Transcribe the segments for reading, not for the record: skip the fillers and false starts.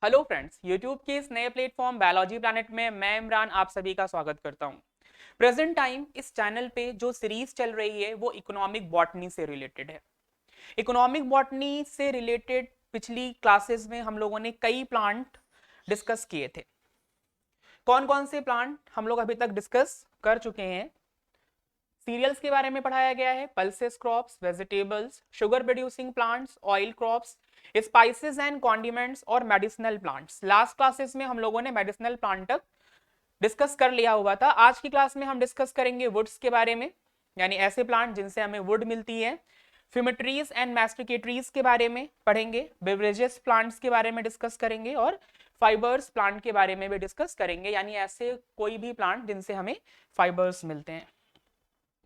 Hello friends, YouTube के इस नए प्लेटफॉर्म बायोलॉजी प्लैनेट में मैं इमरान आप सभी का स्वागत करता हूं। प्रेजेंट टाइम इस चैनल पे जो सीरीज चल रही है वो इकोनॉमिक बॉटनी से रिलेटेड है। इकोनॉमिक बॉटनी से रिलेटेड पिछली क्लासेस में हम लोगों ने कई प्लांट डिस्कस किए थे। कौन कौन से प्लांट हम लोग अभी तक डिस्कस कर चुके हैं? सीरियल्स के बारे में पढ़ाया गया है, pulses crops, vegetables, sugar producing plants, oil crops, spices and condiments और मेडिसिनल प्लांट्स। लास्ट क्लासेस में हम लोगों ने मेडिसिनल प्लांट तक डिस्कस कर लिया हुआ था। आज की क्लास में हम डिस्कस करेंगे वुड्स के बारे में, यानी ऐसे प्लांट जिनसे हमें वुड मिलती है। फ्यूमिट्रीज एंड मैस्टिकेटरीज के बारे में पढ़ेंगे, बेवरेजेस प्लांट्स के बारे में डिस्कस करेंगे और फाइबर्स प्लांट के बारे में भी डिस्कस करेंगे, यानी ऐसे कोई भी प्लांट जिनसे हमें फाइबर्स मिलते हैं।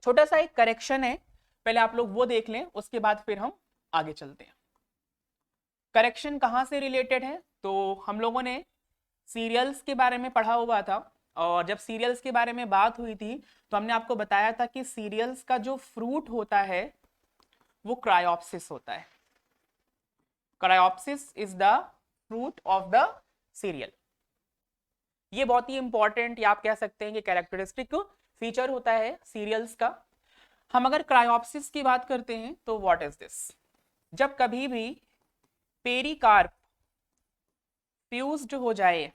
छोटा सा एक करेक्शन है, पहले आप लोग वो देख लें, उसके बाद फिर हम आगे चलते हैं। करेक्शन कहाँ से रिलेटेड है? तो हम लोगों ने सीरियल्स के बारे में पढ़ा हुआ था, और जब सीरियल्स के बारे में बात हुई थी तो हमने आपको बताया था कि सीरियल्स का जो फ्रूट होता है वो क्रायोप्सिस होता है। Caryopsis is the fruit of the cereal. ये बहुत ही इंपॉर्टेंट, या आप कह सकते हैं कि कैरेक्टरिस्टिक फीचर होता है सीरियल्स का। हम अगर क्रायोप्सिस की बात करते हैं तो व्हाट इज दिस? जब कभी भी पेरिकार्प फ्यूज्ड हो जाए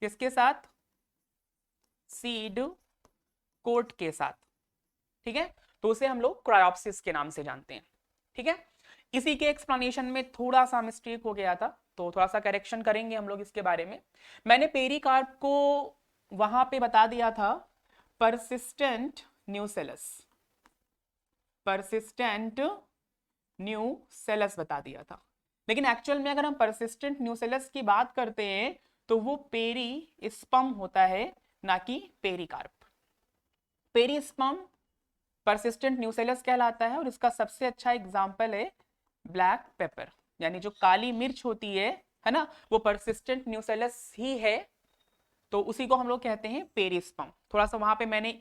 किसके साथ? सीड कोट के साथ, ठीक है, तो उसे हम लोग क्रायोप्सिस के नाम से जानते हैं। ठीक है, इसी के एक्सप्लेनेशन में थोड़ा सा मिस्टेक हो गया था, तो थोड़ा सा करेक्शन करेंगे हम लोग इसके बारे में। मैंने पेरिकार्प को वहां पे बता दिया था परसिस्टेंट न्यूसेलस, परसिस्टेंट न्यूसेलस बता दिया था, लेकिन एक्चुअल में अगर हम परसिस्टेंट न्यूसेलस की बात करते हैं तो वो पेरिस्पर्म होता है, ना कि पेरिकार्प। पेरिस्पर्म परसिस्टेंट न्यूसेलस कहलाता है, और इसका सबसे अच्छा एग्जांपल है ब्लैक पेपर, यानी जो काली मिर्च होती है ना, वो परसिस्टेंट न्यूसेलस ही है, तो उसी को हम लोग कहते हैं पेरिस्पर्म। थोड़ा सा वहां पे मैंने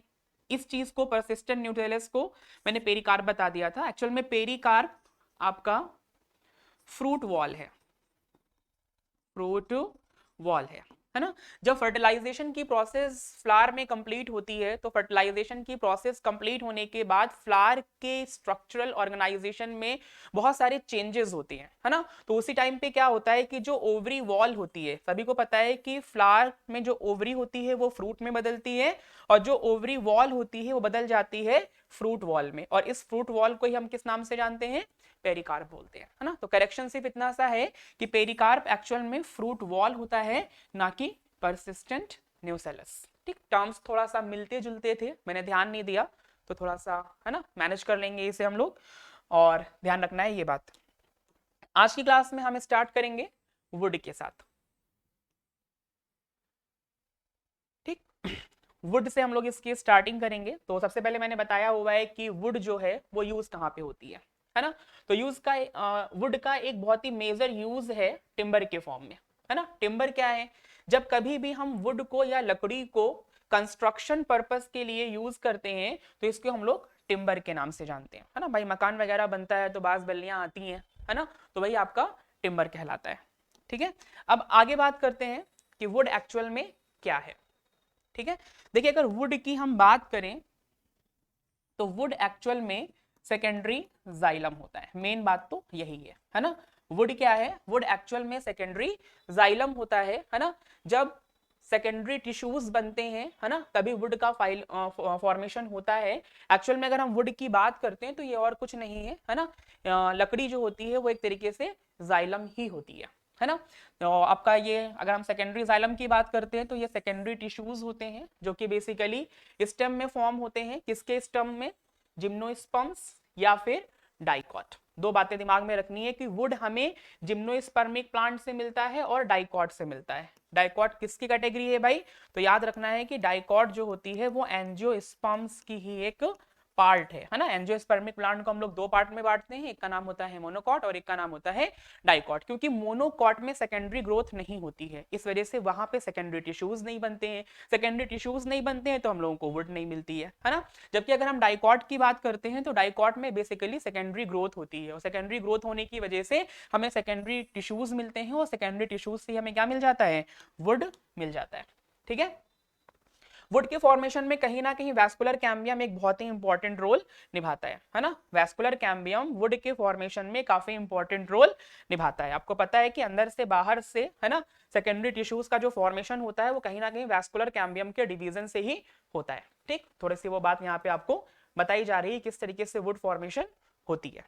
इस चीज को, परसिस्टेंट न्यूसेलस को मैंने पेरिकार्प बता दिया था। एक्चुअल में पेरिकार्प आपका फ्रूट वॉल है, फ्रूट वॉल है ना। जब फर्टिलाइजेशन की प्रोसेस फ्लावर में कंप्लीट होती है, तो फर्टिलाइजेशन की प्रोसेस कंप्लीट होने के बाद फ्लावर के स्ट्रक्चरल ऑर्गेनाइजेशन में बहुत सारे चेंजेस होते हैं, है ना। तो उसी टाइम पे क्या होता है कि जो ओवरी वॉल होती है, सभी को पता है कि फ्लावर में जो ओवरी होती है वो फ्रूट में बदलती है, और जो ओवरी वॉल होती है वो बदल जाती है फ्रूट वॉल में, और इस फ्रूट वॉल को ही हम किस नाम से जानते हैं? पेरिकार्प बोलते हैं, है ना। तो करेक्शन सिर्फ इतना सा है कि पेरिकार्प एक्चुअल में फ्रूट वॉल होता है, ना कि परसिस्टेंट न्यूसेलस। ठीक, टर्म्स थोड़ा सा मिलते जुलते थे, मैंने ध्यान नहीं दिया, तो थोड़ा सा है ना मैनेज कर लेंगे इसे हम लोग, और ध्यान रखना है ये बात। आज की क्लास में हम स्टार्ट करेंगे वुड के साथ। ठीक, वुड से हम लोग इसकी स्टार्टिंग करेंगे। तो सबसे पहले मैंने बताया हुआ है कि वुड जो है वो यूज कहाँ पे होती है ना। तो यूज का वुड का एक बहुत ही मेजर यूज है टिम्बर के फॉर्म में, है ना। टिम्बर क्या है? जब कभी भी हम वुड को या लकड़ी को कंस्ट्रक्शन पर्पस के लिए यूज करते हैं तो इसको हम लोग टिम्बर के नाम से जानते हैं, है ना। भाई मकान वगैरह बनता है तो बांस बल्लियां आती हैं, है ना, तो वही आपका टिम्बर कहलाता है। ठीक है, अब आगे बात करते हैं कि वुड एक्चुअल में क्या है। ठीक है, देखिए अगर वुड की हम बात करें तो वुड एक्चुअल में सेकेंडरी जाइलम होता है। मेन बात तो यही है ना। वुड क्या है? वुड एक्चुअल में सेकेंडरी जाइलम होता है ना। जब सेकेंडरी टिश्यूज बनते हैं, है ना, तभी वुड का फाइल फॉर्मेशन होता है। एक्चुअल में अगर हम वुड की बात करते हैं तो ये और कुछ नहीं है ना। लकड़ी जो होती है वो एक तरीके से जाइलम ही होती है ना। तो आपका ये, अगर हम सेकेंडरी जाइलम की बात करते हैं तो ये सेकेंडरी टिश्यूज होते हैं जो कि बेसिकली स्टेम में फॉर्म होते हैं। किसके स्टेम में? जिम्नोस्पर्म्स या फिर डाइकॉट। दो बातें दिमाग में रखनी है कि वुड हमें जिम्नोस्पर्मिक प्लांट से मिलता है और डाइकॉट से मिलता है। डाइकॉट किसकी कैटेगरी है भाई? तो याद रखना है कि डाइकॉट जो होती है वो एंजियोस्पर्म्स की ही एक पार्ट है ना। एंजियोस्पर्मिक प्लांट को हम लोग दो पार्ट में बांटते हैं, एक का नाम होता है मोनोकॉट और एक का नाम होता है डाइकॉट। क्योंकि मोनोकॉट में सेकेंडरी ग्रोथ नहीं होती है, इस वजह से वहां पे सेकेंडरी टिश्यूज नहीं बनते हैं। सेकेंडरी टिश्यूज नहीं बनते हैं तो हम लोगों को वुड नहीं मिलती है ना। जबकि अगर हम डाइकॉट की बात करते हैं तो डाइकॉट में बेसिकली सेकेंडरी ग्रोथ होती है, और सेकेंडरी ग्रोथ होने की वजह से हमें सेकेंडरी टिश्यूज मिलते हैं, और सेकेंडरी टिश्यूज से हमें क्या मिल जाता है, वुड मिल जाता है। ठीक है, वुड के फॉर्मेशन में कहीं ना कहीं वैस्कुलर कैम्बियम एक बहुत ही इंपॉर्टेंट रोल निभाता है ना। वैस्कुलर कैम्बियम वुड के फॉर्मेशन में काफी इंपॉर्टेंट रोल निभाता है। आपको पता है कि अंदर से बाहर से है ना सेकेंडरी टिश्यूज का जो फॉर्मेशन होता है वो कहीं ना कहीं वैस्कुलर कैम्बियम के डिवीजन से ही होता है। ठीक, थोड़ी सी वो बात यहाँ पे आपको बताई जा रही है किस तरीके से वुड फॉर्मेशन होती है।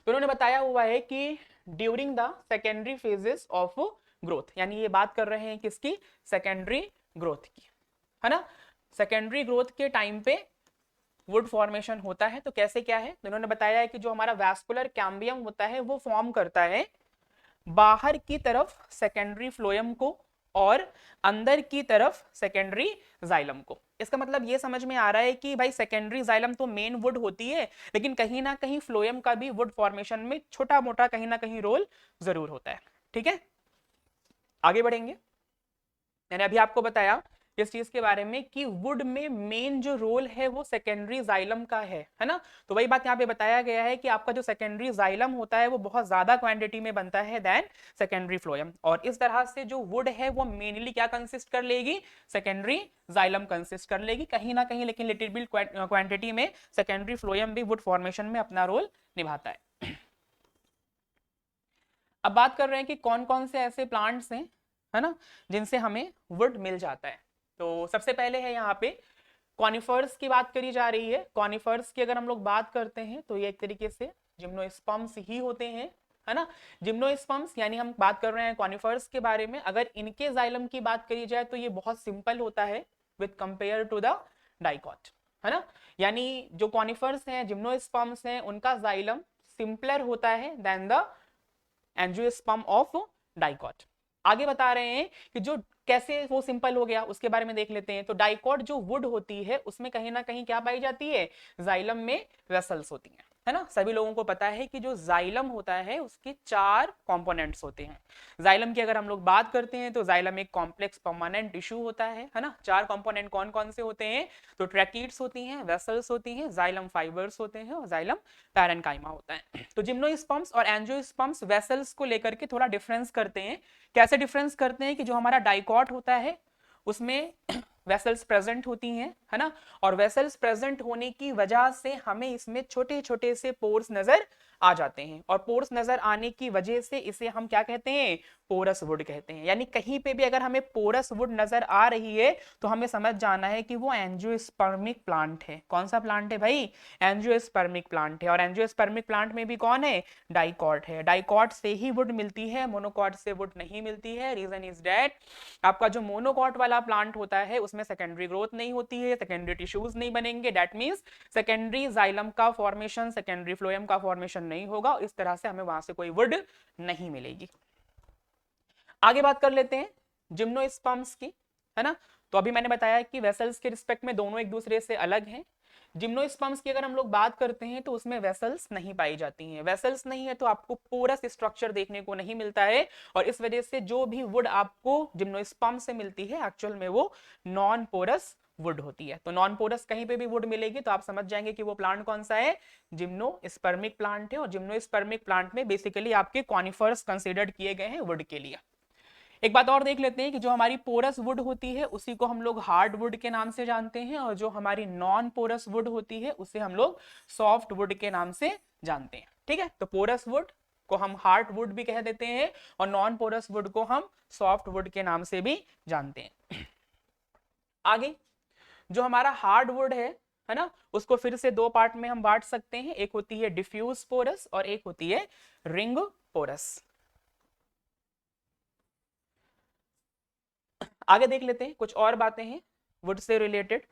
तो उन्होंने बताया हुआ है कि during the secondary phases of growth, यानी ये बात कर रहे हैं किसकी, सेकेंडरी ग्रोथ की, है ना। सेकेंडरी ग्रोथ के टाइम पे वुड फॉर्मेशन होता है, तो कैसे क्या है, तो उन्होंने बताया है कि जो हमारा वैस्कुलर कैम्बियम होता है वो फॉर्म करता है बाहर की तरफ सेकेंडरी फ्लोएम को और अंदर की तरफ सेकेंडरी जाइलम को। इसका मतलब ये समझ में आ रहा है कि भाई सेकेंडरी जाइलम तो मेन वुड होती है, लेकिन कहीं ना कहीं फ्लोएम का भी वुड फॉर्मेशन में छोटा मोटा कहीं ना कहीं रोल जरूर होता है। ठीक है, आगे बढ़ेंगे। मैंने अभी आपको बताया इस चीज के बारे में कि वुड में मेन जो रोल है वो सेकेंडरी जाइलम का है ना। तो वही बात यहाँ पे बताया गया है कि आपका जो सेकेंडरी जाइलम होता है वो बहुत ज्यादा क्वांटिटी में बनता है देन सेकेंडरी फ्लोएम, और इस तरह से जो वुड है वो मेनली क्या कंसिस्ट कर लेगी, सेकेंडरी जाइलम कंसिस्ट कर लेगी कहीं ना कहीं, लेकिन लिटिल बिट क्वांटिटी में सेकेंडरी फ्लोएम भी वुड फॉर्मेशन में अपना रोल निभाता है। अब बात कर रहे हैं कि कौन कौन से ऐसे प्लांट्स हैं है ना जिनसे हमें वुड मिल जाता है। तो सबसे पहले है यहाँ पे कॉनिफर्स की बात करी जा रही है। कॉनिफर्स की अगर हम लोग बात करते हैं तो ये एक तरीके से जिम्नोस्पर्म्स ही होते हैं, है ना। जिम्नोस्पर्म्स यानी हम बात कर रहे हैं कॉनिफर्स के बारे में। अगर इनके जाइलम की बात करी जाए तो ये बहुत सिंपल होता है with compare to the dicot, है ना। यानी जो कॉनिफर्स हैं, जिम्नोस्पर्म्स हैं, उनका जाइलम सिंपलर होता है than the angiosperm of dicot. आगे बता रहे हैं कि जो कैसे वो सिंपल हो गया उसके बारे में देख लेते हैं। तो डाइकॉट जो वुड होती है उसमें कहीं ना कहीं क्या पाई जाती है, जाइलम में वेसल्स होती हैं, है ना। सभी लोगों को पता है कि जो जाइलम होता है उसके 4 कंपोनेंट्स होते हैं। जाइलम की अगर हम लोग बात करते हैं तो जाइलम एक कॉम्प्लेक्स परमानेंट टिश्यू होता है ना। 4 कंपोनेंट कौन कौन से होते हैं, तो ट्रैकीड्स होती हैं, वेसल्स होती हैं, जाइलम फाइबर्स होते हैं और जाइलम पैरेन्काइमा होता है। तो जिम्नोस्पर्म्स और एंजियोस्पर्म्स वेसल्स को लेकर के थोड़ा डिफरेंस करते हैं। कैसे डिफरेंस करते हैं कि जो हमारा डाइकॉट होता है उसमें वेसल्स प्रेजेंट होती हैं, है ना, और वेसल्स प्रेजेंट होने की वजह से हमें इसमें छोटे छोटे से पोर्स नजर आ जाते हैं, और पोर्स नजर आने की वजह से इसे हम क्या कहते हैं, पोरस वुड कहते हैं। यानी कहीं पे भी अगर हमें पोरस वुड नजर आ रही है तो हमें समझ जाना है कि वो एंजियोस्पर्मिक प्लांट है। कौन सा प्लांट है भाई, एंजियोस्पर्मिक प्लांट है। और एंजियोस्पर्मिक प्लांट में भी कौन है, डाइकॉट है। डाइकॉट से ही वुड मिलती है, मोनोकॉट से वुड नहीं मिलती है। रीजन इज दैट आपका जो मोनोकॉट वाला प्लांट होता है उसमें सेकेंडरी ग्रोथ नहीं होती है, सेकेंडरी टिश्यूज नहीं बनेंगे, दैट मींस सेकेंडरी जाइलम का फॉर्मेशन, सेकेंडरी फ्लोएम का फॉर्मेशन नहीं होगा, इस तरह से हमें वहां से कोई वुड नहीं मिलेगी। आगे बात कर लेते हैं जिम्नोस्पर्म्स की, है ना। तो अभी मैंने बताया कि वेसल्स के रिस्पेक्ट में दोनों एक दूसरे से अलग हैं। जिम्नोस्पर्म्स की अगर हम लोग बात करते हैं तो उसमें वेसल्स नहीं पाई जाती हैं। वेसल्स नहीं है तो आपको पोरस स्ट्रक्चर देखने को नहीं मिलता है, और इस वजह से जो भी वुड आपको जिम्नोस्पर्म से मिलती है एक्चुअल में वो नॉन पोरस वुड होती है। तो नॉन पोरस कहीं पे भी वुड मिलेगी तो आप समझ जाएंगे कि वो प्लांट कौन सा है, जिम्नोस्पर्मिक प्लांट है। और जिम्नोस्पर्मिक प्लांट में बेसिकली आपके कॉनिफर्स कंसिडर्ड किए गए हैं वुड के लिए। एक बात और देख लेते हैं कि जो हमारी पोरस वुड होती है उसी को हम लोग हार्ड वुड के नाम से जानते हैं, और जो हमारी नॉन पोरस वुड होती है उसे हम लोग सॉफ्ट वुड के नाम से जानते हैं। ठीक है, तो पोरस वुड को हम हार्ड वुड भी कह देते हैं और नॉन पोरस वुड को हम सॉफ्ट वुड के नाम से भी जानते हैं। आगे जो हमारा हार्ड वुड है ना, उसको फिर से 2 पार्ट में हम बांट सकते हैं। एक होती है डिफ्यूज पोरस और एक होती है रिंग पोरस। आगे देख लेते हैं कुछ और बातें हैं वुड से रिलेटेड।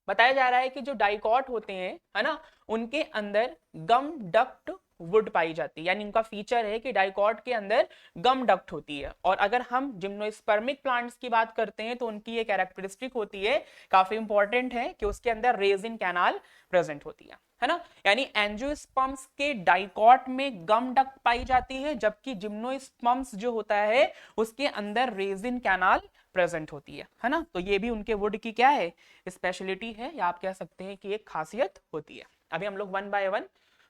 बताया जा रहा है कि जो डाइकॉट होते हैं, है ना, उनके अंदर गम डक्ट वुड पाई जाती है, यानी उनका फीचर है कि डाइकॉट के अंदर गम डक्ट होती है। और अगर हम जिम्नोस्पर्मिक प्लांट्स की बात करते हैं तो उनकी ये कैरेक्टरिस्टिक होती है, काफी इंपॉर्टेंट है, कि उसके अंदर रेजिन कैनाल प्रेजेंट होती है ना। यानी एंजियोस्पर्म्स के डाइकॉट में गम डक्ट पाई जाती है, जबकि जिम्नोस्पर्म्स जो होता है उसके अंदर रेजिन कैनाल प्रेजेंट होती है ना। तो ये भी उनके वुड की क्या है, स्पेशलिटी है, या आप कह सकते हैं कि एक खासियत होती है। अभी हम लोग वन बाय वन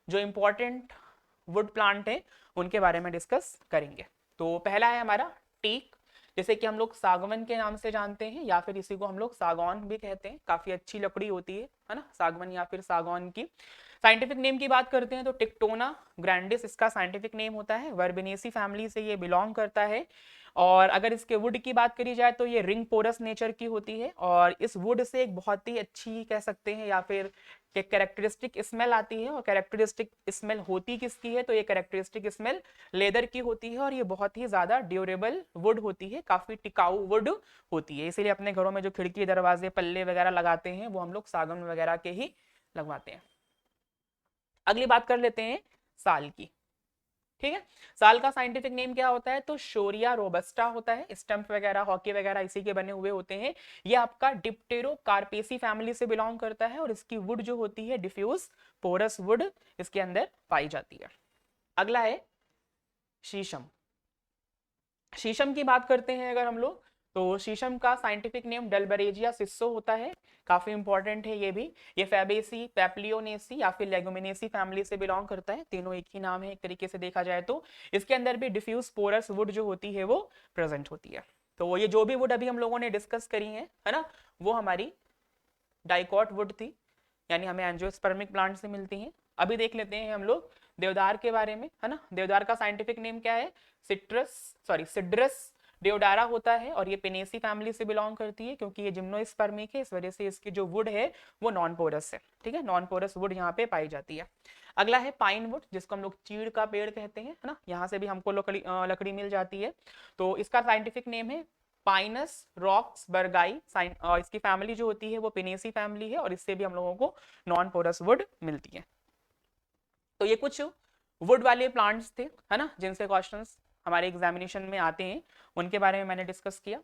जो इंपॉर्टेंट वुड प्लांट है उनके बारे में डिस्कस करेंगे। तो पहला है हमारा टीक, जैसे कि हम लोग सागवन के नाम से जानते हैं, या फिर इसी को हम लोग सागौन भी कहते हैं। काफी अच्छी लकड़ी होती है ना, सागवन या फिर सागौन की। साइंटिफिक नेम की बात करते हैं तो टिक्टोना ग्रैंडिस इसका साइंटिफिक नेम होता है। वर्बेनेसी फैमिली से ये बिलोंग करता है। और अगर इसके वुड की बात करी जाए तो ये रिंग पोरस नेचर की होती है, और इस वुड से एक बहुत ही अच्छी कह सकते हैं या फिर एक कैरेक्टरिस्टिक स्मेल आती है। और कैरेक्टरिस्टिक स्मेल होती किसकी है, तो ये कैरेक्टरिस्टिक स्मेल लेदर की होती है, और ये बहुत ही ज्यादा ड्यूरेबल वुड होती है, काफी टिकाऊ वुड होती है। इसीलिए अपने घरों में जो खिड़की दरवाजे पल्ले वगैरह लगाते हैं वो हम लोग सागवन वगैरह के ही लगवाते हैं। अगली बात कर लेते हैं साल की। ठीक है, साल का साइंटिफिक नेम क्या होता है, तो शोरिया रोबस्टा होता है। स्टंप वगैरह हॉकी वगैरह इसी के बने हुए होते हैं। ये आपका डिप्टेरो कार्पेसी फैमिली से बिलोंग करता है, और इसकी वुड जो होती है डिफ्यूज पोरस वुड इसके अंदर पाई जाती है। अगला है शीशम। शीशम की बात करते हैं अगर हम लोग, तो शीशम का साइंटिफिक नेम डलबरेजिया सिस्सो होता है। काफी इंपॉर्टेंट है ये भी। ये फैबेसी, पेप्लियोनेसी या फिर लेगुमिनेसी फैमिली से बिलोंग करता है। तीनों एक ही नाम है एक तरीके से देखा जाए तो। इसके अंदर भी डिफ्यूज पोरस वुड जो होती है वो प्रेजेंट होती है। तो ये जो भी वुड अभी हम लोगों ने डिस्कस करी है ना, वो हमारी डाइकॉट वुड थी, यानी हमें एंजियोस्पर्मिक प्लांट से मिलती हैं। अभी देख लेते हैं हम लोग देवदार के बारे में, है ना। देवदार का साइंटिफिक नेम क्या है, सिड्रस देवडारा होता है, और ये पिनेसी फैमिली से बिलोंग करती है, क्योंकि ये जिम्नोस्पर्मिक है, इस वजह से इसकी जो वुड है वो नॉन पोरस है। ठीक है, नॉन पोरस वुड यहाँ पे पाई जाती है। अगला है पाइन वुड, जिसको हम लोग चीड़ का पेड़ कहते हैं, है ना। यहाँ से भी हमको लकड़ी मिल जाती है। तो इसका साइंटिफिक नेम है पाइनस रॉक्स बर्गाई। इसकी फैमिली जो होती है वो पिनेसी फैमिली है, और इससे भी हम लोगों को नॉन पोरस वुड मिलती है। तो ये कुछ वुड वाले प्लांट्स थे, है ना, जिनसे क्वेश्चंस हमारे एग्जामिनेशन में आते हैं, उनके बारे में मैंने डिस्कस किया।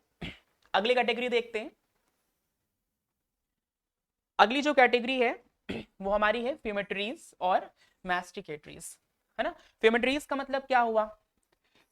अगली कैटेगरी देखते हैं। अगली जो कैटेगरी है वो हमारी है फ्यूमेट्रीज और मैस्टिकेटरीज, है ना। फ्यूमेट्रीज का मतलब क्या हुआ,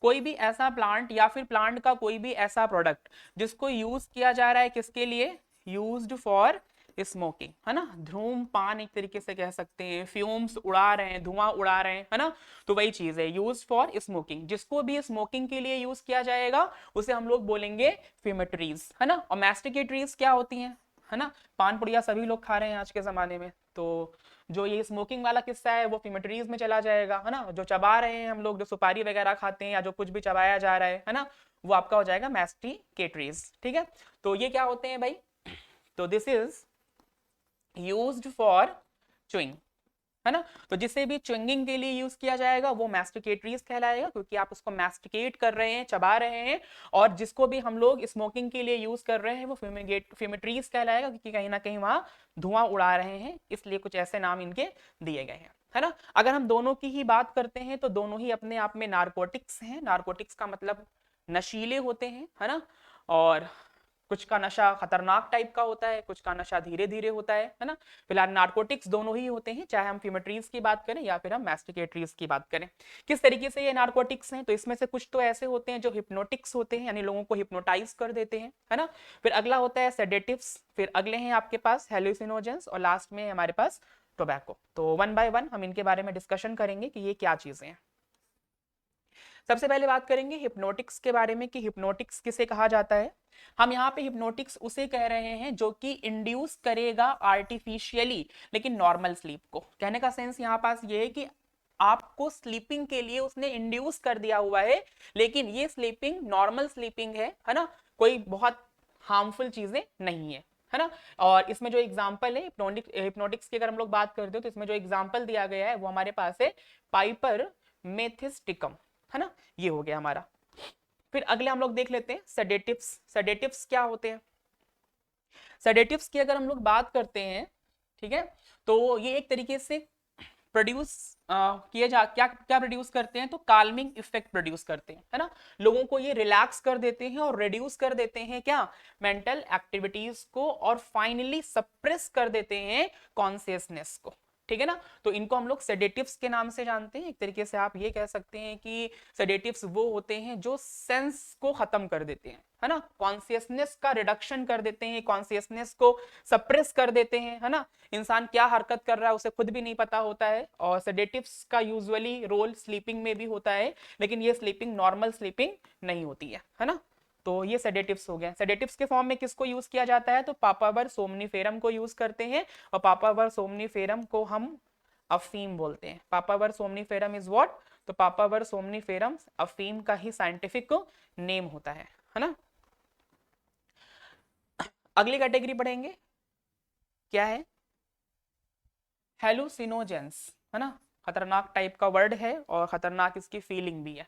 कोई भी ऐसा प्लांट या फिर प्लांट का कोई भी ऐसा प्रोडक्ट जिसको यूज किया जा रहा है किसके लिए, यूज्ड फॉर स्मोकिंग, है ना। धूमपान एक तरीके से कह सकते हैं, फ्यूम्स उड़ा रहे हैं, धुआं उड़ा रहे हैं, है ना। तो वही चीज है यूज फॉर स्मोकिंग। जिसको भी स्मोकिंग के लिए यूज किया जाएगा उसे हम लोग बोलेंगे फ्यूमेट्रीज, है ना। और मैस्टिकेटरीज क्या होती हैं, है ना। पान पुड़िया सभी लोग खा रहे हैं आज के जमाने में, तो जो ये स्मोकिंग वाला किस्सा है वो फ्यूमेट्रीज में चला जाएगा, है ना। जो चबा रहे हैं हम लोग, जो सुपारी वगैरह खाते हैं या जो कुछ भी चबाया जा रहा है ना, वो आपका हो जाएगा मैस्टिकेटरीज। ठीक है, तो ये क्या होते हैं भाई, तो this is used for chewing, है ना। तो जिसे भी च्युइंगिंग के लिए यूज किया जाएगा वो मैस्टिकेटरीज कहलाएगा, क्योंकि आप उसको मैस्टिकेट कर रहे हैं, चबा रहे हैं। और जिसको भी हम लोग स्मोकिंग के लिए यूज कर रहे हैं वो फ्यूमेट्रीज कहलाएगा, क्योंकि कहीं ना कहीं वहां धुआं उड़ा रहे हैं, इसलिए कुछ ऐसे नाम इनके दिए गए हैं, है ना। अगर हम दोनों की ही बात करते हैं तो दोनों ही अपने आप में नारकोटिक्स हैं। नारकोटिक्स का मतलब नशीले होते हैं, है ना। और कुछ का नशा खतरनाक टाइप का होता है, कुछ का नशा धीरे धीरे होता है ना। फिलहाल नार्कोटिक्स दोनों ही होते हैं, चाहे हम फ्यूमेट्रीज की बात करें या फिर हम मैस्टिकेटरीज की बात करें। किस तरीके से ये नार्कोटिक्स हैं, तो इसमें से कुछ तो ऐसे होते हैं जो हिप्नोटिक्स होते हैं, यानी लोगों को हिप्नोटाइज कर देते हैं, है ना। फिर अगला होता है सेडेटिव्स, फिर अगले हैं आपके पास हेलुसिनोजेंस, और लास्ट में हमारे पास टोबैको। तो वन बाय वन हम इनके बारे में डिस्कशन करेंगे कि ये क्या चीजें हैं। सबसे पहले बात करेंगे हिप्नोटिक्स के बारे में कि हिप्नोटिक्स किसे कहा जाता है। हम यहाँ पे हिप्नोटिक्स उसे कह रहे हैं जो कि इंड्यूस करेगा आर्टिफिशियली लेकिन नॉर्मल स्लीप को। कहने का सेंस यहाँ पास ये है कि आपको स्लीपिंग के लिए उसने इंड्यूस कर दिया हुआ है, लेकिन ये स्लीपिंग नॉर्मल स्लीपिंग है ना, कोई बहुत हार्मफुल चीजें नहीं है ना। और इसमें जो एग्जांपल है हिप्नोटिक्स की अगर हम लोग बात करते हो तो इसमें जो एग्जांपल दिया गया है वो हमारे पास है पाइपर मेथिस्टिकम, है ना। ये हो गया हमारा। फिर अगले हम लोग देख लेते हैं सेडेटिव्स। सेडेटिव्स क्या होते हैं, सेडेटिव्स की अगर हम लोग बात करते हैं, ठीक है, तो ये एक तरीके से प्रोड्यूस किए जा क्या क्या प्रोड्यूस करते हैं, तो काल्मिंग इफेक्ट प्रोड्यूस करते हैं, है ना। लोगों को ये रिलैक्स कर देते हैं और रिड्यूस कर देते हैं क्या, मेंटल एक्टिविटीज को, और फाइनली सप्रेस कर देते हैं कॉन्शियसनेस को, ठीक है ना। तो इनको हम लोग सेडेटिव्स के नाम से जानते हैं। एक तरीके से आप ये कह सकते हैं कि सेडेटिव्स वो होते हैं जो सेंस को खत्म कर देते हैं, है ना, कॉन्शियसनेस का रिडक्शन कर देते हैं, कॉन्शियसनेस को सप्रेस कर देते हैं, है ना। इंसान क्या हरकत कर रहा है उसे खुद भी नहीं पता होता है, और सेडेटिव्स का यूजुअली रोल स्लीपिंग में भी होता है, लेकिन ये स्लीपिंग नॉर्मल स्लीपिंग नहीं होती है ना। तो ये सेडेटिव्स हो गए। सेडेटिव्स के फॉर्म में किसको यूज किया जाता है, तो पापावर सोमनीफेरम को यूज करते हैं, और पापावर सोमनीफेरम को हम अफीम बोलते हैं। पापावर सोमनीफेरम इज व्हाट, तो पापावर सोमनीफेरम अफीम का ही साइंटिफिक नेम होता है ना। अगली कैटेगरी पढ़ेंगे, क्या है, हेलुसिनोजेंस, है ना। खतरनाक टाइप का वर्ड है और खतरनाक इसकी फीलिंग भी है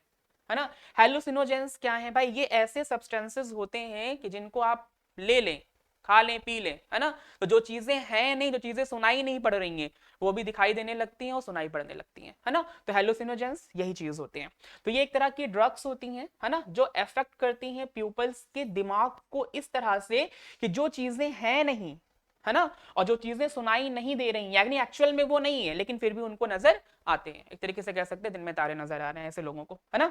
ना। हेलुसिनोजेंस क्या है भाई, ये ऐसे सब्सटेंसेस होते हैं कि जिनको आप ले लें, खा लें, पी लें, है ना, तो जो चीजें हैं नहीं, जो चीजें सुनाई नहीं पड़ रही हैं, वो भी दिखाई देने लगती हैं और सुनाई पड़ने लगती हैं, है ना। तो हेलुसिनोजेंस यही चीज होते हैं। तो ये एक तरह की ड्रग्स होती हैं, है ना, जो अफेक्ट करती हैं पीपल्स के दिमाग को इस तरह से कि जो चीजें हैं नहीं, है ना, और जो चीजें सुनाई नहीं दे रही, यानी एक्चुअल में वो नहीं है, लेकिन फिर भी उनको नजर आते हैं। एक तरीके से कह सकते हैं दिन में तारे नजर आ रहे हैं ऐसे लोगों को, है ना।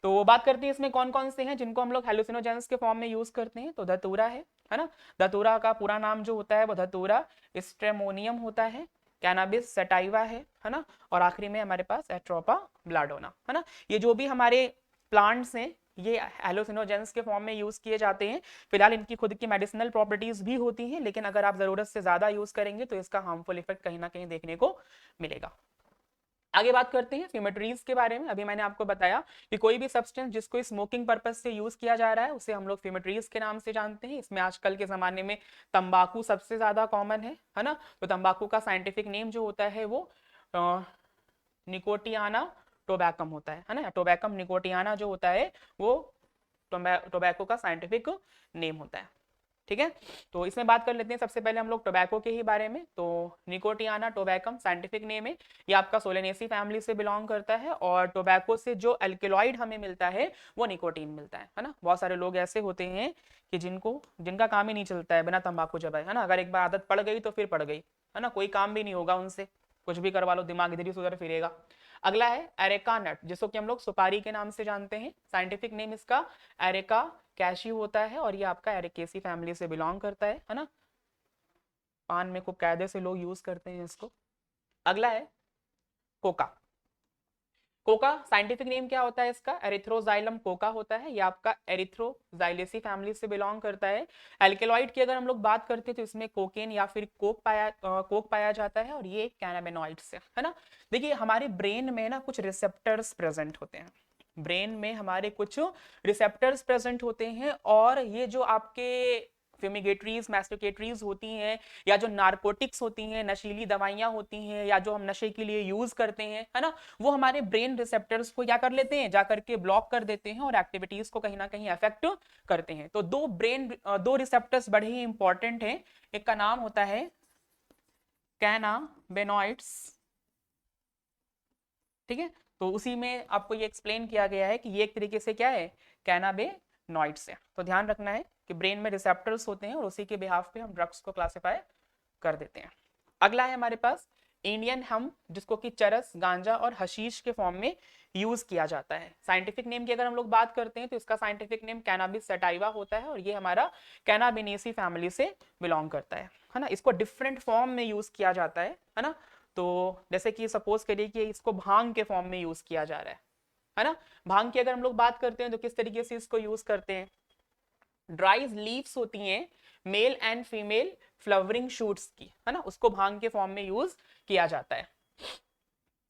तो बात करते हैं इसमें कौन कौन से हैं जिनको हम लोग हेलुसिनोजेंस के फॉर्म में यूज करते हैं। तो धतूरा है ना। धतूरा का पूरा नाम जो होता है वो धतूरा स्ट्रेमोनियम होता है। कैनाबिस सटाइवा है ना। और आखिरी में हमारे पास एट्रोपा ब्लाडोना, है ना। ये जो भी हमारे प्लांट्स हैं ये हेलोसिनोजेंस के फॉर्म में यूज किए जाते हैं। फिलहाल इनकी खुद की मेडिसिनल प्रॉपर्टीज भी होती हैं, लेकिन अगर आप जरूरत से ज्यादा यूज करेंगे तो इसका हार्मफुल इफेक्ट कहीं ना कहीं देखने को मिलेगा। आगे बात करते हैं फ्यूमेटरीज के बारे में। अभी मैंने आपको बताया कि कोई भी सब्सटेंस जिसको स्मोकिंग पर्पज से यूज किया जा रहा है उसे हम लोग फ्यूमेटरीज के नाम से जानते हैं। इसमें आजकल के जमाने में तंबाकू सबसे ज्यादा कॉमन है ना। तो तंबाकू का साइंटिफिक नेम जो होता है वो निकोटियाना टोबैकम होता है ना। टोबैकम निकोटियाना जो होता है वो टोबैको का साइंटिफिक नेम होता है, ठीक है। तो इसमें बात कर लेते हैं सबसे पहले हम लोग टोबैको के ही बारे में। तो निकोटियाना टोबैकम साइंटिफिक नेम है, ये आपका सोलेनेसी फैमिली से बिलोंग करता है, और टोबैको से जो अल्कलॉइड हमें मिलता है वो निकोटीन मिलता है ना। बहुत सारे लोग ऐसे होते हैं कि जिनका काम ही नहीं चलता है बिना तंबाकू चबाए, है ना। अगर एक बार आदत पड़ गई तो फिर पड़ गई, है ना, कोई काम भी नहीं होगा उनसे, कुछ भी करवा लो दिमाग इधर ही उधर फिरेगा। अगला है एरेका नट, जिसको कि हम लोग सुपारी के नाम से जानते हैं। साइंटिफिक नेम इसका एरेका कैश्यू होता है, और ये आपका एरिकेसी फैमिली से बिलोंग करता है ना। पान में खूब कायदे से लोग यूज करते हैं इसको। अगला है कोका। कोका साइंटिफिक नेम क्या होता है इसका, एरिथ्रोजाइलम कोका होता है। ये आपका एरिथ्रोजाइलेसी फैमिली से बिलोंग करता है। एल्केलॉइड की अगर हम लोग बात करते हैं तो इसमें कोकेन या फिर कोक पाया जाता है, और ये कैनाबिनॉइड्स है ना। देखिए हमारे ब्रेन में ना कुछ रिसेप्टर्स प्रेजेंट होते हैं, ब्रेन में हमारे कुछ रिसेप्टर्स प्रेजेंट होते हैं, और ये जो आपके फ्यूमिगेटरीज मैस्टिकेटरीज होती हैं, या जो नारकोटिक्स होती हैं, नशीली दवाइयां होती हैं, या जो हम नशे के लिए यूज करते हैं, है ना, वो हमारे ब्रेन रिसेप्टर्स को क्या कर लेते हैं, जाकर के ब्लॉक कर देते हैं और एक्टिविटीज को कहीं ना कहीं अफेक्ट करते हैं। तो दो रिसेप्टर्स बड़े ही इंपॉर्टेंट हैं। एक का नाम होता है कैनाबिनॉइड्स, ठीक है। तो उसी में आपको ये एक्सप्लेन किया गया है कि ये एक तरीके से क्या है, कैनाबिनॉइड्स है। तो ध्यान रखना है कि ब्रेन में रिसेप्टर्स होते हैं और उसी के बिहाफ पे हम ड्रग्स को क्लासिफाई कर देते हैं। अगला है हमारे पास इंडियन हम, जिसको कि चरस, गांजा और हशीश के फॉर्म में यूज किया जाता है। साइंटिफिक नेम की अगर हम लोग बात करते हैं तो इसका साइंटिफिक नेम कैनाबिस सटाइवा होता है, और ये हमारा कैनाबिनेसी फैमिली से बिलोंग करता है ना। इसको डिफरेंट फॉर्म में यूज किया जाता है ना। तो जैसे कि सपोज करिए कि इसको भांग के फॉर्म में यूज किया जा रहा है ना। भांग की अगर हम लोग बात करते हैं तो किस तरीके से इसको यूज करते हैं, ड्राई लीव्स होती हैं male and female flowering shoots की, है ना, उसको भांग के फॉर्म में यूज किया जाता है।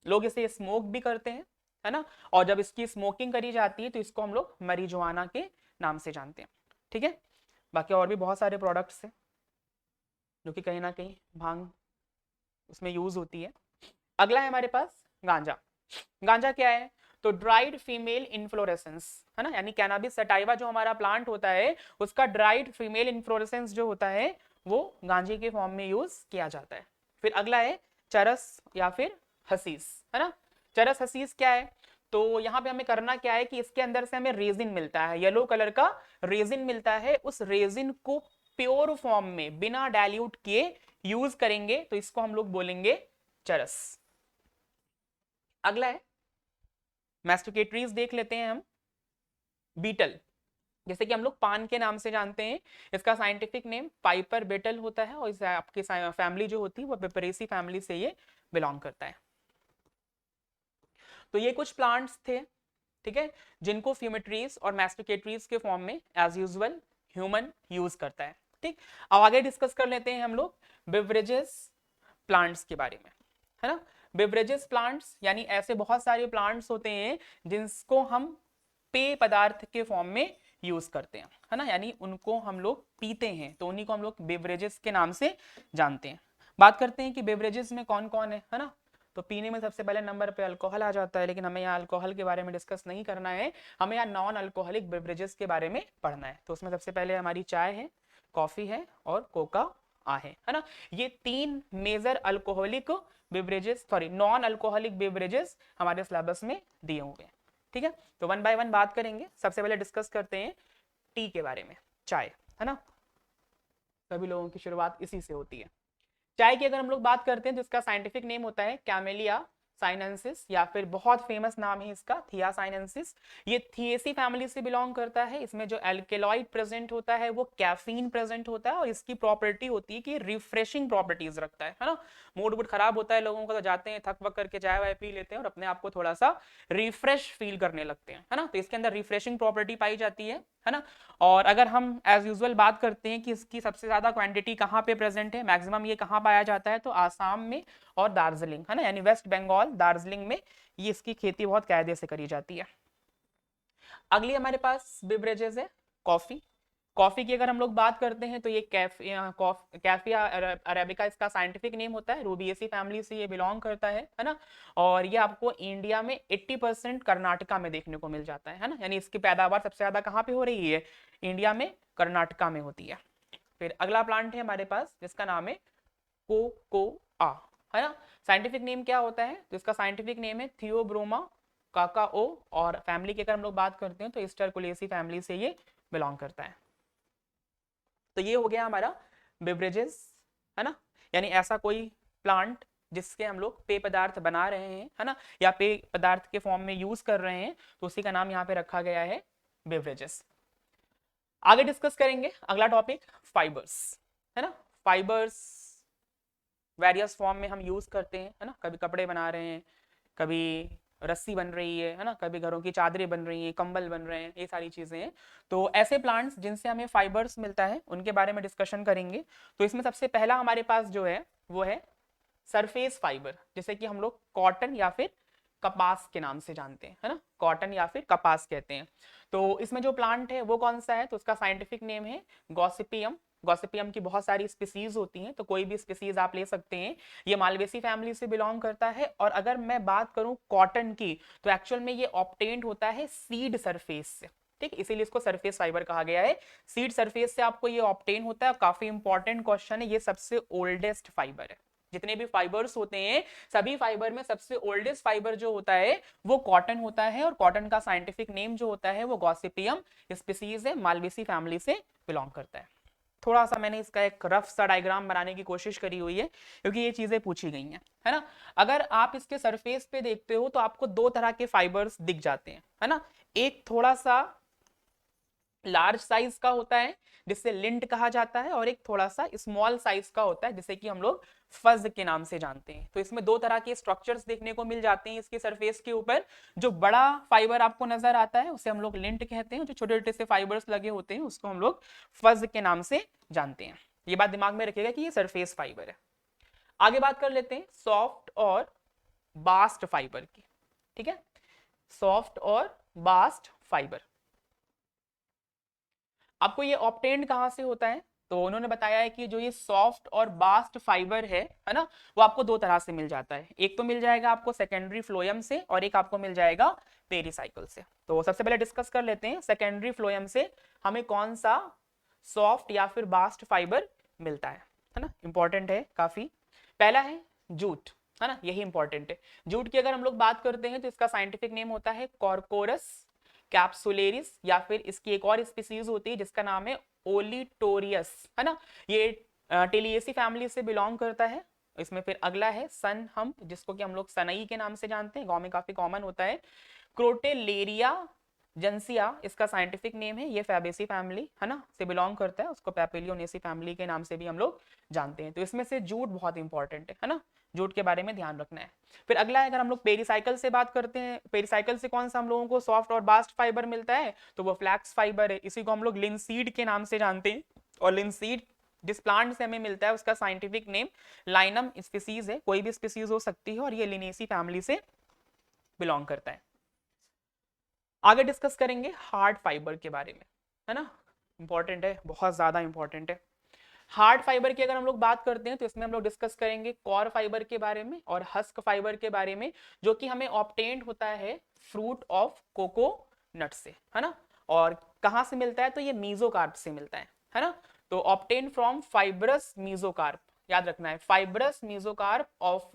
लोग इसे स्मोक भी करते हैं, है ना, और जब इसकी स्मोकिंग करी जाती है तो इसको हम लोग मरीजुआना के नाम से जानते हैं, ठीक है। बाकी और भी बहुत सारे प्रोडक्ट्स हैं जो कि कहीं ना कहीं भांग उसमें यूज होती है। अगला है हमारे पास गांजा। गांजा क्या है, तो ड्राइड फीमेल इन्फ्लोरेसेंस, है ना, यानी कैनाबिस सटाइवा जो हमारा प्लांट होता है उसका ड्राइड फीमेल इन्फ्लोरेसेंस जो होता है वो गांजे के फॉर्म में यूज किया जाता है। फिर अगला है चरस या फिर हसीस, है ना। चरस हसीस क्या है, तो यहाँ पे हमें करना क्या है कि इसके अंदर से हमें रेजिन मिलता है, येलो कलर का रेजिन मिलता है। उस रेजिन को प्योर फॉर्म में बिना डाइल्यूट किए यूज करेंगे तो इसको हम लोग बोलेंगे चरस। अगला है मैस्टिकेटरीज, देख लेते हैं हम। बीटल, जैसे कि हम लोग पान के नाम से जानते हैं, इसका साइंटिफिक नेम पाइपर बेटल होता है और इस आपकी फैमिली जो होती है वो पेपरेसी फैमिली से ये बिलोंग करता है। तो ये कुछ प्लांट्स थे, ठीक है, जिनको फ्यूमेट्रीज और मैस्टिकेटरीज के फॉर्म में एज यूजुअल ह्यूमन यूज करता है। ठीक, अब आगे डिस्कस कर लेते हैं हम लोग बेवरेजेस प्लांट्स के बारे में, है ना। बेवरेजेस प्लांट्स यानी ऐसे बहुत सारे प्लांट्स होते हैं जिसको हम पेय पदार्थ के फॉर्म में यूज करते हैं, है ना, यानी उनको हम लोग पीते हैं, तो उन्हीं को हम लोग बेवरेजेस के नाम से जानते हैं। बात करते हैं कि बेवरेजेस में कौन कौन है ना। तो पीने में सबसे पहले नंबर पे अल्कोहल आ जाता है, लेकिन हमें यहाँ अल्कोहल के बारे में डिस्कस नहीं करना है, हमें यहाँ नॉन अल्कोहलिक बेवरेजेस के बारे में पढ़ना है। तो उसमें सबसे पहले हमारी चाय है, कॉफी है और कोका है ना। ये तीन major alcoholic beverages, sorry non alcoholic beverages हमारे सिलेबस में दिए हुए हैं। ठीक है, तो वन बाय वन बात करेंगे। सबसे पहले डिस्कस करते हैं टी के बारे में, चाय, है ना। सभी लोगों की शुरुआत इसी से होती है। चाय की अगर हम लोग बात करते हैं तो इसका साइंटिफिक नेम होता है कैमेलिया साइनेंसिस, या फिर बहुत फेमस नाम है इसका थिया साइनेंसिस। ये थिएसी फैमिली से बिलोंग करता है। इसमें जो एल्केलॉइड प्रेजेंट होता है वो कैफीन प्रेजेंट होता है, और इसकी प्रॉपर्टी होती है कि रिफ्रेशिंग प्रॉपर्टीज रखता है ना। मूड वूड खराब होता है लोगों का तो जाते हैं थक वक करके चाय वाय पी लेते हैं और अपने आप को थोड़ा सा रिफ्रेश फील करने लगते हैं, है ना। तो इसके अंदर रिफ्रेशिंग प्रॉपर्टी पाई जाती है ना। और अगर हम एज यूजुअल बात करते हैं कि इसकी सबसे ज्यादा क्वांटिटी कहाँ पे प्रेजेंट है, मैक्सिमम ये कहाँ पाया जाता है, तो आसाम में और दार्जिलिंग, है ना, यानी वेस्ट बंगाल दार्जिलिंग में ये इसकी खेती बहुत कायदे से करी जाती है। अगली हमारे पास बेवरेजेस है कॉफी। कॉफी की अगर हम लोग बात करते हैं तो ये कैफिया अरेबिका इसका साइंटिफिक नेम होता है। रूबिएसी फैमिली से ये बिलोंग करता है ना। और ये आपको इंडिया में 80% कर्नाटका में देखने को मिल जाता है ना, यानी इसकी पैदावार सबसे ज्यादा कहाँ पे हो रही है, इंडिया में कर्नाटका में होती है। फिर अगला प्लांट है हमारे पास जिसका नाम है कोकोआ, है ना। साइंटिफिक नेम क्या होता है, तो इसका साइंटिफिक नेम है थियोब्रोमा काकाओ, और फैमिली की अगर हम लोग बात करते हैं तो ईस्टरकुलेसी फैमिली से ये बिलोंग करता है। तो ये हो गया हमारा बेवरेजेस, है ना, यानी ऐसा कोई प्लांट जिसके हम लोग पेय पदार्थ बना रहे हैं, है ना, या पेय पदार्थ के फॉर्म में यूज कर रहे हैं, तो उसी का नाम यहाँ पे रखा गया है बेवरेजेस। आगे डिस्कस करेंगे अगला टॉपिक फाइबर्स, है ना। फाइबर्स वेरियस फॉर्म में हम यूज करते हैं, है ना, कभी कपड़े बना रहे हैं, कभी रस्सी बन रही है ना, कभी घरों की चादरें बन रही हैं, कंबल बन रहे हैं, ये सारी चीजें हैं। तो ऐसे प्लांट्स जिनसे हमें फाइबर्स मिलता है उनके बारे में डिस्कशन करेंगे। तो इसमें सबसे पहला हमारे पास जो है वो है सरफेस फाइबर, जैसे कि हम लोग कॉटन या फिर कपास के नाम से जानते हैं, है ना, कॉटन या फिर कपास कहते हैं। तो इसमें जो प्लांट है वो कौन सा है, तो उसका साइंटिफिक नेम है गॉसिपियम। गॉसिपियम की बहुत सारी स्पीसीज होती हैं, तो कोई भी स्पीसीज आप ले सकते हैं। ये मालवेसी फैमिली से बिलोंग करता है। और अगर मैं बात करूं कॉटन की, तो एक्चुअल में ये ऑब्टेन्ड होता है सीड सरफेस से, ठीक, इसीलिए इसको सरफेस फाइबर कहा गया है। सीड सरफेस से आपको ये ऑब्टेन होता है। काफी इंपॉर्टेंट क्वेश्चन है, ये सबसे ओल्डेस्ट फाइबर है। जितने भी फाइबर्स होते हैं सभी फाइबर में सबसे ओल्डेस्ट फाइबर जो होता है वो कॉटन होता है, और कॉटन का साइंटिफिक नेम जो होता है वो गॉसिपियम स्पीसीज है, मालवेसी फैमिली से बिलोंग करता है। थोड़ा सा मैंने इसका एक रफ सा डायग्राम बनाने की कोशिश करी हुई है क्योंकि ये चीजें पूछी गई हैं, है ना। अगर आप इसके सरफेस पे देखते हो तो आपको दो तरह के फाइबर्स दिख जाते हैं, है ना। एक थोड़ा सा लार्ज साइज का होता है जिससे लिंट कहा जाता है, और एक थोड़ा सा स्मॉल साइज का होता है जिसे कि हम लोग फज के नाम से जानते हैं। तो इसमें दो तरह के स्ट्रक्चर्स देखने को मिल जाते हैं इसके सरफेस के ऊपर। जो बड़ा फाइबर आपको नजर आता है उसे हम लोग लिंट कहते हैं, जो छोटे छोटे से फाइबर्स लगे होते हैं उसको हम लोग फज के नाम से जानते हैं। ये बात दिमाग में रखिएगा कि ये सरफेस फाइबर है। आगे बात कर लेते हैं सॉफ्ट और बास्ट फाइबर की, ठीक है, सॉफ्ट और बास्ट फाइबर। आपको ये ऑब्टेन्ड कहां से होता है, तो उन्होंने बताया है कि जो ये सॉफ्ट और बास्ट फाइबर है ना, वो आपको दो तरह से मिल जाता है। एक तो मिल जाएगा आपको सेकेंडरी फ्लोएम से, और एक आपको मिल जाएगा पेरिसाइकिल से। तो सबसे पहले डिस्कस कर लेते हैं सेकेंडरी फ्लोएम से हमें कौन सा सॉफ्ट या फिर बास्ट फाइबर मिलता है ना, इंपॉर्टेंट है काफी। पहला है जूट, है ना, यही इंपॉर्टेंट है। जूट की अगर हम लोग बात करते हैं तो इसका साइंटिफिक नेम होता है कॉर्कोरस कैप्सुलेरिस, या फिर इसकी एक और स्पीसीज होती है जिसका नाम है ओलिटोरियस, है ना। ये टेलिएसी फैमिली से बिलोंग करता है। इसमें फिर अगला है सन हम, जिसको कि हम लोग सनई के नाम से जानते हैं, गांव में काफी कॉमन होता है। क्रोटेलेरिया जंसिया इसका साइंटिफिक नेम है। ये फैबेसी फैमिली, है ना, से बिलोंग करता है। उसको पैपिलियोनेसी फैमिली के नाम से भी हम लोग जानते हैं। तो इसमें से जूट बहुत इंपॉर्टेंट है ना, जूट के बारे में ध्यान रखना है। फिर अगला है, अगर हम लोग पेरीसाइकिल से बात करते हैं, पेरीसाइकिल से कौन सा हम लोगों को सॉफ्ट और बास्ट फाइबर मिलता है, तो वो फ्लैक्स फाइबर है। इसी को हम लोग लिनसीड के नाम से जानते हैं। और लिनसीड जिस प्लांट से हमें मिलता है उसका साइंटिफिक नेम लाइनम स्पीसीज है। कोई भी स्पीसीज हो सकती है और ये लिनेसी फैमिली से बिलोंग करता है। आगे डिस्कस करेंगे हार्ड फाइबर के बारे में, है ना, इंपॉर्टेंट है, बहुत ज्यादा इंपॉर्टेंट है। हार्ड फाइबर की अगर हम लोग बात करते हैं तो इसमें हम लोग डिस्कस करेंगे कोर फाइबर के बारे में और हस्क फाइबर के बारे में, जो कि हमें ऑब्टेन्ड होता है फ्रूट ऑफ कोकोनट से, है ना। और कहां से मिलता है, तो ये मीजोकार्प से मिलता है ना। तो ऑब्टेन फ्रॉम फाइब्रस मीजोकार्प, याद रखना है, fibrous mesocarp of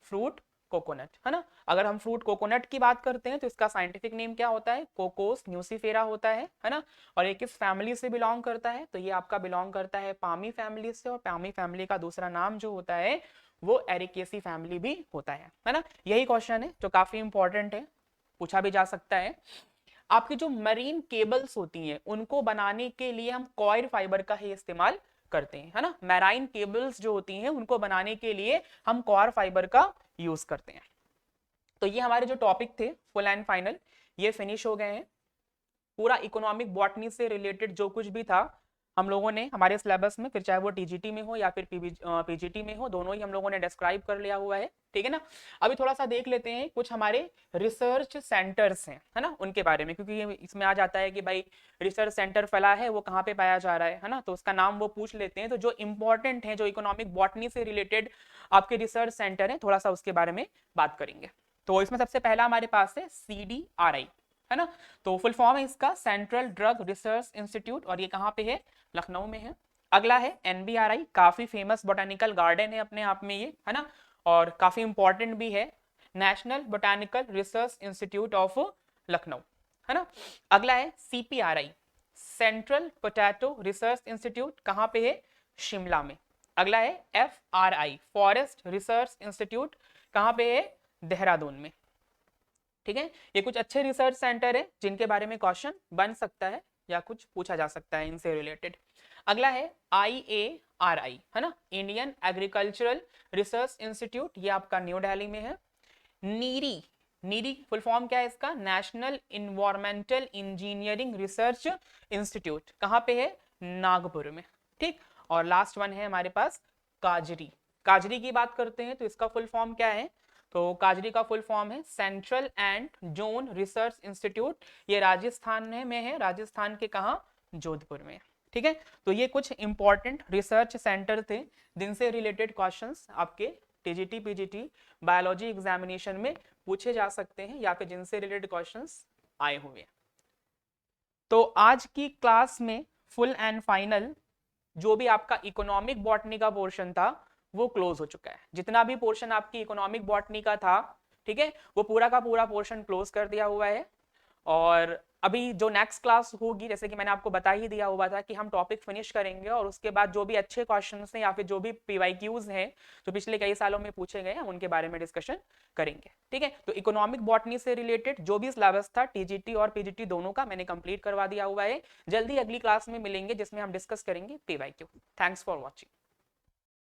fruit coconut, है ना। अगर हम फ्रूट कोकोनट की बात करते हैं तो इसका साइंटिफिक नेम क्या होता है, कोकोस न्यूसीफेरा होता है ना। और ये किस फैमिली से बिलोंग करता है, तो ये आपका बिलोंग करता है पामी फैमिली से। और पामी फैमिली का दूसरा नाम जो होता है वो एरिकेसी फैमिली भी होता है ना। यही क्वेश्चन है जो काफी इंपॉर्टेंट है, पूछा भी जा सकता है। आपकी जो मरीन केबल्स होती हैं उनको बनाने के लिए हम कॉयर फाइबर का ही इस्तेमाल करते हैं, है ना। मैराइन केबल्स जो होती हैं उनको बनाने के लिए हम कॉयर फाइबर का यूज करते हैं। तो ये हमारे जो टॉपिक थे फुल एंड फाइनल, ये फिनिश हो गए हैं। पूरा इकोनॉमिक बॉटनी से रिलेटेड जो कुछ भी था हम लोगों ने हमारे सिलेबस में, फिर चाहे वो टीजीटी में हो या फिर पीजीटी में हो, दोनों ही हम लोगों ने डिस्क्राइब कर लिया हुआ है, ठीक है ना। अभी थोड़ा सा देख लेते हैं कुछ हमारे रिसर्च सेंटर्स हैं, है ना, उनके बारे में, क्योंकि ये इसमें आ जाता है कि भाई रिसर्च सेंटर फैला है वो कहाँ पे पाया जा रहा है ना, तो उसका नाम वो पूछ लेते हैं। तो जो इंपॉर्टेंट है, जो इकोनॉमिक बॉटनी से रिलेटेड आपके रिसर्च सेंटर है, थोड़ा सा उसके बारे में बात करेंगे। तो इसमें सबसे पहला हमारे पास है CDRI, है ना। तो फुल फॉर्म है इसका सेंट्रल ड्रग रिसर्च इंस्टीट्यूट, और ये कहाँ पे है, लखनऊ में है। अगला है NBRI, काफी फेमस बोटानिकल गार्डन है अपने आप में ये, है ना, और काफी इंपॉर्टेंट भी है, national botanical research institute of Lucknow, है ना। अगला है CPRI, central potato research institute, कहाँ पे है, शिमला में। अगला है FRI, फॉरेस्ट रिसर्च इंस्टीट्यूट, कहाँ पे है, देहरादून में, ठीक है। ये कुछ अच्छे रिसर्च सेंटर है जिनके बारे में क्वेश्चन बन सकता है या कुछ पूछा जा सकता है इनसे रिलेटेड। अगला है IARI, है ना, इंडियन एग्रीकल्चरल रिसर्च इंस्टीट्यूट, ये आपका न्यू दिल्ली में है। नीरी, नीरी फुल फॉर्म क्या है इसका, national environmental engineering research institute, कहाँ पे है, नागपुर में, ठीक। और लास्ट वन है हमारे पास काजरी। काजरी की बात करते हैं तो इसका फुल फॉर्म क्या है, तो काजरी का फुल फॉर्म है central and zone research institute, ये राजस्थान में है, राजस्थान के कहा, जोधपुर में, ठीक है। तो ये कुछ इंपॉर्टेंट रिसर्च सेंटर थे जिनसे रिलेटेड क्वेश्चंस आपके टीजीटी पीजीटी बायोलॉजी एग्जामिनेशन में पूछे जा सकते हैं या फिर जिनसे रिलेटेड क्वेश्चंस आए हुए हैं। तो आज की क्लास में फुल एंड फाइनल जो भी आपका इकोनॉमिक बॉटनी का पोर्शन था वो क्लोज हो चुका है। जितना भी पोर्शन आपकी इकोनॉमिक बॉटनी का था, ठीक है, वो पूरा का पूरा पोर्शन क्लोज कर दिया हुआ है। और अभी जो नेक्स्ट क्लास होगी, जैसे कि मैंने आपको बता ही दिया हुआ था कि हम टॉपिक फिनिश करेंगे और उसके बाद जो भी अच्छे क्वेश्चंस हैं या फिर जो भी PYQs हैं जो पिछले कई सालों में पूछे गए हम उनके बारे में डिस्कशन करेंगे, ठीक है। तो इकोनॉमिक बॉटनी से रिलेटेड जो भी सिलेबस था टीजीटी और पीजीटी दोनों का मैंने कंप्लीट करवा दिया हुआ है। जल्दी अगली क्लास में मिलेंगे जिसमें हम डिस्कस करेंगे PYQ। Thanks for watching.